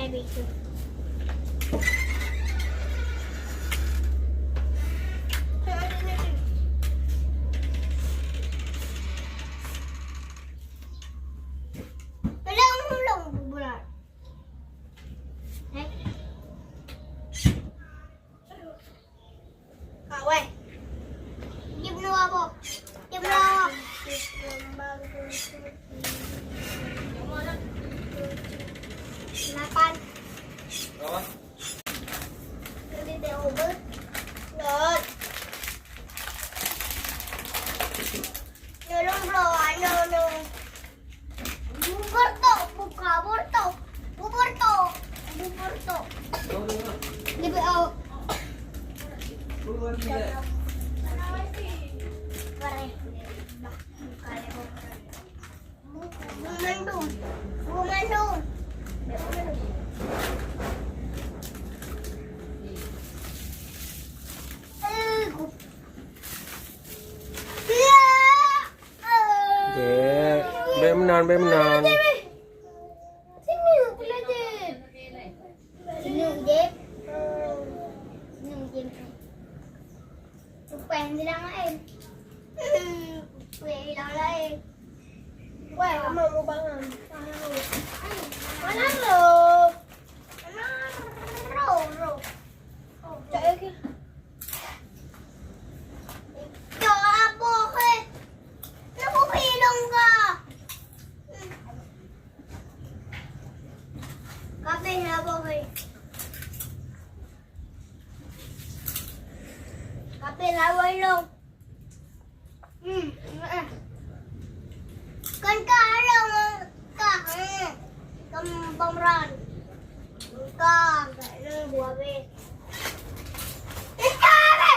baby. Makan. Apa? Hindi tayo ubod. Lord. Nulong bro, ano, no. Buburto, bukaburto. Buburto. Buburto. Di ba, oh. Pare. Bumandong. Bumandong. Be menan, be menan. Sini pula je. Sini je. Sini je. Supaya hilang lain. Supaya hilang lain. Wah, kamu mau bangun. Mana lo? Mana lo? Chạy kìa. Cho abo kìa. Nó có phi đông cơ. Cà phê là abo kìa. Cà phê là abo luôn. Con cá lông cá con bông ròn con cái lưng bùa về. Đi cá về.